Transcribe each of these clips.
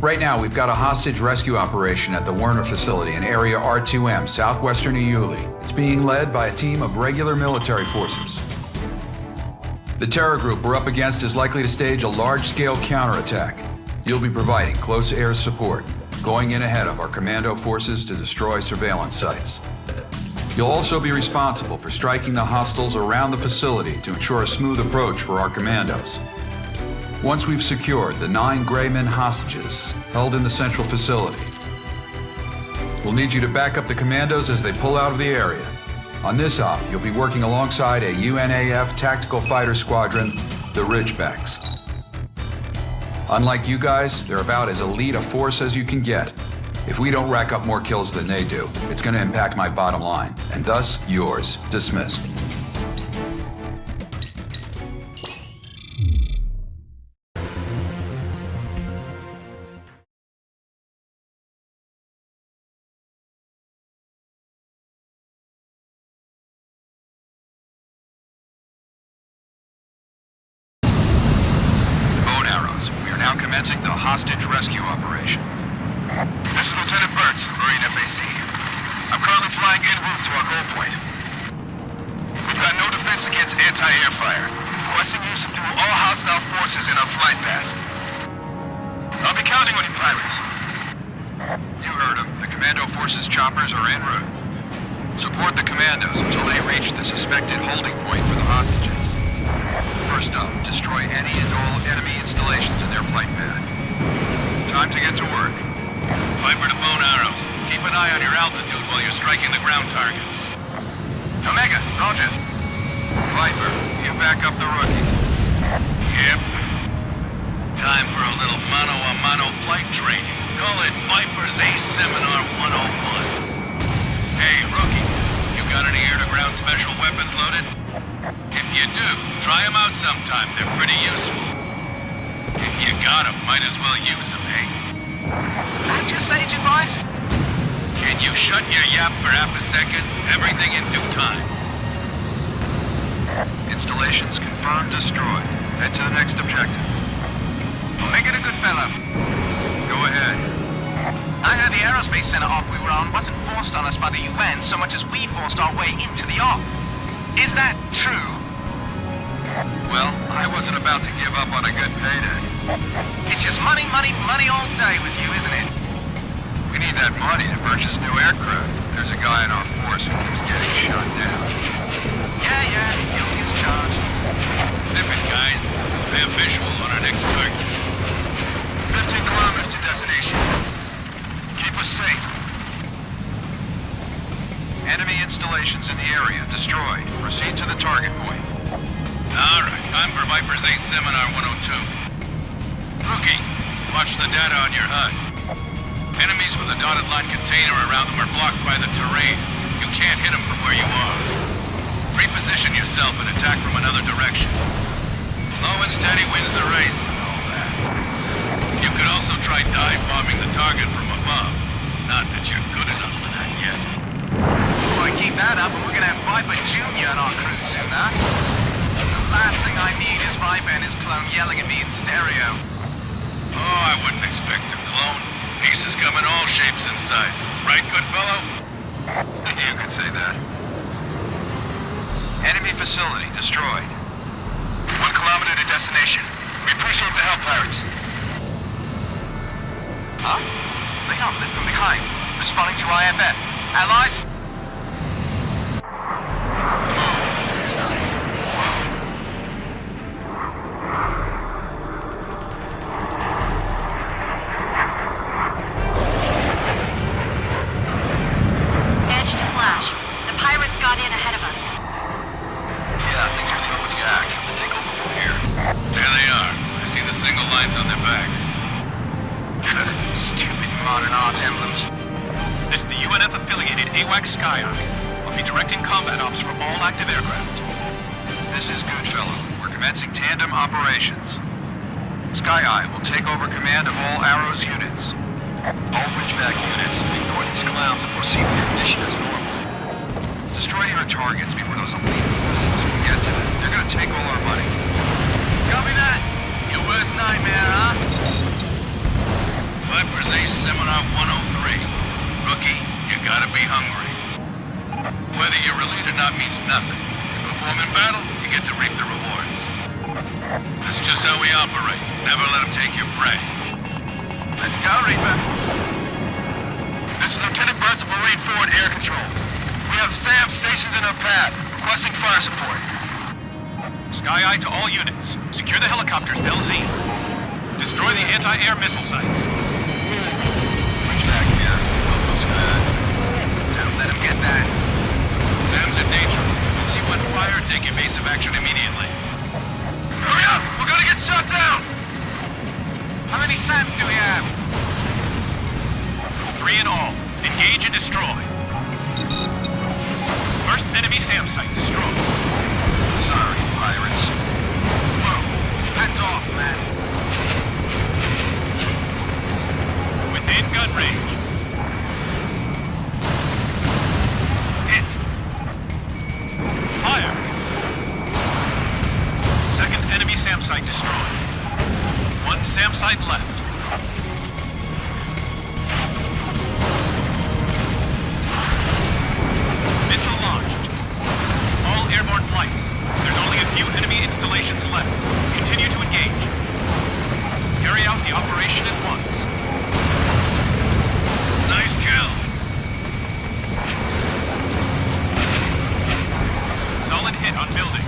Right now, we've got a hostage rescue operation at the Werner facility in Area R2M, southwestern Iyuli. It's being led by a team of regular military forces. The terror group we're up against is likely to stage a large-scale counterattack. You'll be providing close air support, going in ahead of our commando forces to destroy surveillance sites. You'll also be responsible for striking the hostiles around the facility to ensure a smooth approach for our commandos. Once we've secured the 9 Greymen hostages held in the central facility, we'll need you to back up the commandos as they pull out of the area. On this op, you'll be working alongside a UNAF tactical fighter squadron, the Ridgebacks. Unlike you guys, they're about as elite a force as you can get. If we don't rack up more kills than they do, it's going to impact my bottom line, and thus yours. Dismissed. Commencing the hostage rescue operation. This is Lieutenant Burtz, Marine FAC. I'm currently flying en route to our goal point. We've got no defense against anti-air fire. Requesting you subdue all hostile forces in our flight path. I'll be counting on you pirates. You heard him. The commando forces choppers are en route. Support the commandos until they reach the suspected holding point for the hostages. First up, destroy any and all enemy installations in their flight path. Time to get to work. Viper to bone arrows. Keep an eye on your altitude while you're striking the ground targets. Omega, roger. Viper, you back up the rookie. Yep. Time for a little mano-a-mano flight training. Call it Viper's Ace Seminar 101. Hey, rookie, you got any air-to-ground special weapons loaded? If you do, try them out sometime. They're pretty useful. If you got them, might as well use them, eh? That's your sage advice? Can you shut your yap for half a second? Everything in due time. Installations confirmed destroyed. Head to the next objective. Make it a good fellow. Go ahead. I heard the aerospace center op we were on wasn't forced on us by the UN so much as we forced our way into the op. Is that true? Well, I wasn't about to give up on a good payday. It's just money, money, money all day with you, isn't it? We need that money to purchase new aircraft. There's a guy in our force who keeps getting shot down. Yeah, guilty as charged. Zip it, guys. We have visual on our next target. 15 kilometers to destination. Keep us safe. Enemy installations in the area destroyed. Proceed to the target point. All right, time for Viper's Ace Seminar 102. Rookie, watch the data on your HUD. Enemies with a dotted line container around them are blocked by the terrain. You can't hit them from where you are. Reposition yourself and attack from another direction. Slow and steady wins the race and all that. You could also try dive bombing the target from above. Not that you're good enough for that yet. Boy, keep that up and we're gonna have Viper Junio on our crew soon, huh? The last thing I need is Viper and his clone yelling at me in stereo. Oh, I wouldn't expect a clone. Pieces come in all shapes and sizes. Right, good fellow? You could say that. Enemy facility destroyed. 1 kilometer to destination. We appreciate the help, pirates. Huh? Radar lit from behind. Responding to IFF. Allies? Edge to flash. The pirates got in ahead of us. Yeah, thanks for the opening act. We'll take over from here. There they are. I see the single lines on their backs. Stupid modern art emblems. This is the UNF-affiliated AWACS Sky Eye. I'll be directing combat ops for all active aircraft. This is Goodfellow. We're commencing tandem operations. Sky Eye will take over command of all Arrow's units. All Ridgeback units, ignore these clowns and proceed with your mission as normal. Destroy your targets before those elite fools can get to them. They're gonna take all our money. Copy that. Your worst nightmare, huh? Vipers Ace Seminar 103. Rookie, you gotta be hungry. Whether you're relieved or not means nothing. You perform in battle, you get to reap the rewards. That's just how we operate. Never let them take your prey. Let's go, Reaper. This is Lieutenant Burns of Marine Forward Air Control. We have Sam stationed in our path, requesting fire support. Sky Eye to all units. Secure the helicopters LZ. Destroy the anti-air missile sites. Ridgeback here. Looks good. Don't let him get that. Sam's are dangerous. If you see one fire, take evasive action immediately. Hurry up! We're gonna get shot down! How many SAMs do we have? 3 in all. Engage and destroy. First enemy SAM site destroyed. Sorry, pirates. Whoa. Hands off, man. Within gun range. Hit. Fire. Second enemy SAM site destroyed. 1 SAM site left. Missile launched. All airborne flights. There's only a few enemy installations left. Continue to engage. Carry out the operation at once. Nice kill. Solid hit on building.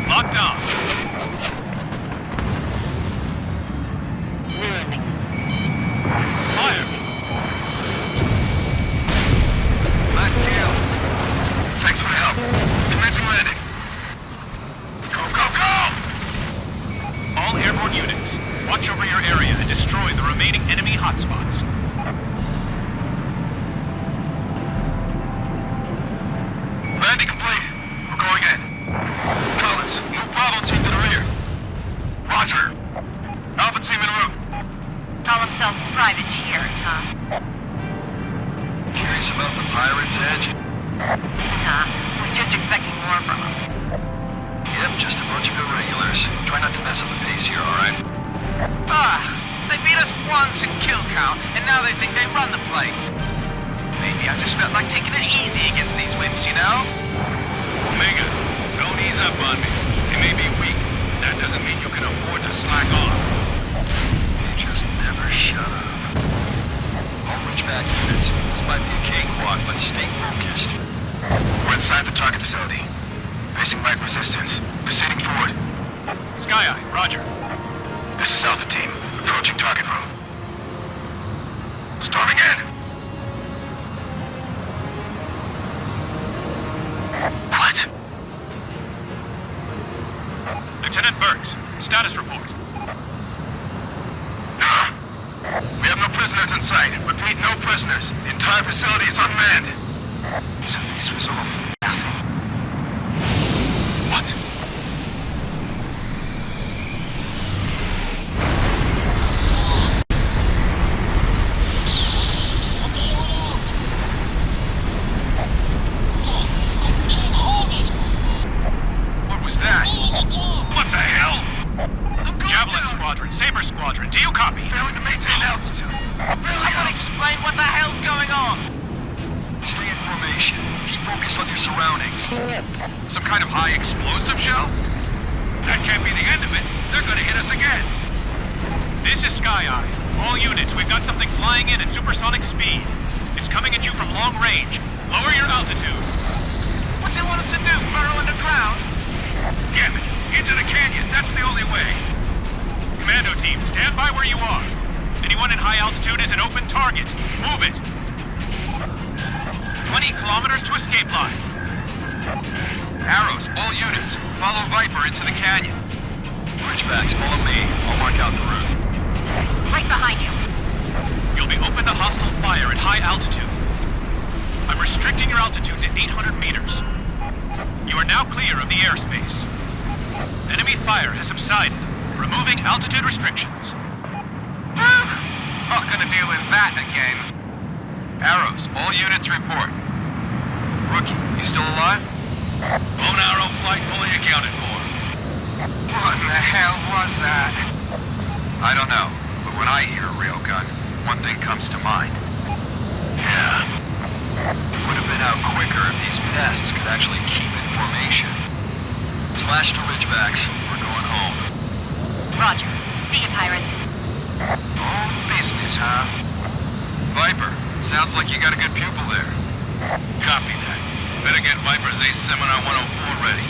Locked on. Fire. Last kill. Thanks for the help. Commencing landing. Go, go, go! All airborne units, watch over your area and destroy the remaining enemy hotspots. Landing complete. We're going in. Collins, move Bravo team to the rear. Roger. Alpha team en route. Call themselves privateers, huh? Curious about the pirates, Edge? Nah, was just expecting more from them. Yep, just a bunch of irregulars. Try not to mess up the pace here, alright? They beat us once in kill count, and now they think they run the place. Maybe I just felt like taking it easy against these wimps, you know? Omega, don't ease up on me. You may be weak. That doesn't mean you can afford to slack off. You just never shut up. All Ridgeback units. This might be a cakewalk, but stay focused. We're inside the target facility. Facing light resistance. Proceeding forward. Sky Eye, roger. This is Alpha team. Approaching target room. Storming in! What? Lieutenant Burks, status report. We have no prisoners in sight. Repeat, no prisoners. The entire facility is unmanned. So this was all for nothing. What? What was that? What the hell? Javelin Squadron, Saber Squadron, do you copy? Failing to maintain altitude. Someone explain what the hell's going on! Stay in formation. Keep focused on your surroundings. Some kind of high explosive show? That can't be the end of it. They're gonna hit us again. This is Sky Eye. All units, we've got something flying in at supersonic speed. It's coming at you from long range. Lower your altitude. What's it want us to do, burrow underground? Damn it! Into the canyon. That's the only way. Commando team, stand by where you are. Anyone in high altitude is an open target. Move it. 20 kilometers to escape line. Arrows, all units. Follow Viper into the canyon. Ridgebacks, follow me. I'll mark out the route. Right behind you. You'll be open to hostile fire at high altitude. I'm restricting your altitude to 800 meters. You are now clear of the airspace. Enemy fire has subsided, removing altitude restrictions. Not gonna deal with that again. Arrows, all units report. Rookie, you still alive? Bone arrow flight fully accounted for. What in the hell was that? I don't know, but when I hear a railgun, one thing comes to mind. Yeah. Would have been out quicker if these pests could actually keep in formation. Slash to Ridgebacks. We're going home. Roger. See you, pirates. Own business, huh? Viper, sounds like you got a good pupil there. Copy that. Better get Viper's Ace Seminar 104 ready.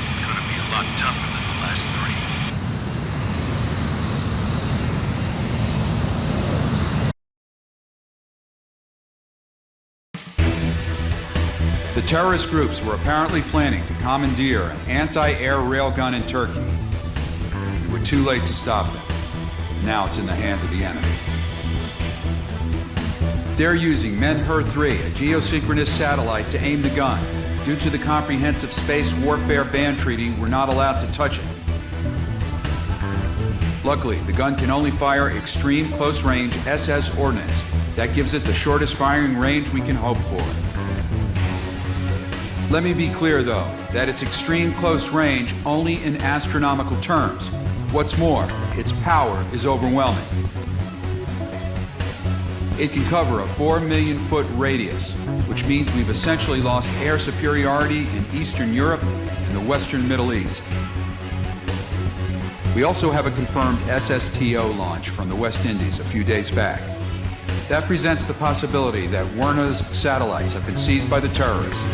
It's gonna be a lot tougher than the last 3. The terrorist groups were apparently planning to commandeer an anti-air railgun in Turkey. We were too late to stop them. Now it's in the hands of the enemy. They're using Men-Her-3, a geosynchronous satellite, to aim the gun. Due to the Comprehensive Space Warfare Ban Treaty, we're not allowed to touch it. Luckily, the gun can only fire extreme close-range SS ordnance. That gives it the shortest firing range we can hope for. Let me be clear, though, that it's extreme close range only in astronomical terms. What's more, its power is overwhelming. It can cover a 4 million foot radius, which means we've essentially lost air superiority in Eastern Europe and the Western Middle East. We also have a confirmed SSTO launch from the West Indies a few days back. That presents the possibility that Werner's satellites have been seized by the terrorists.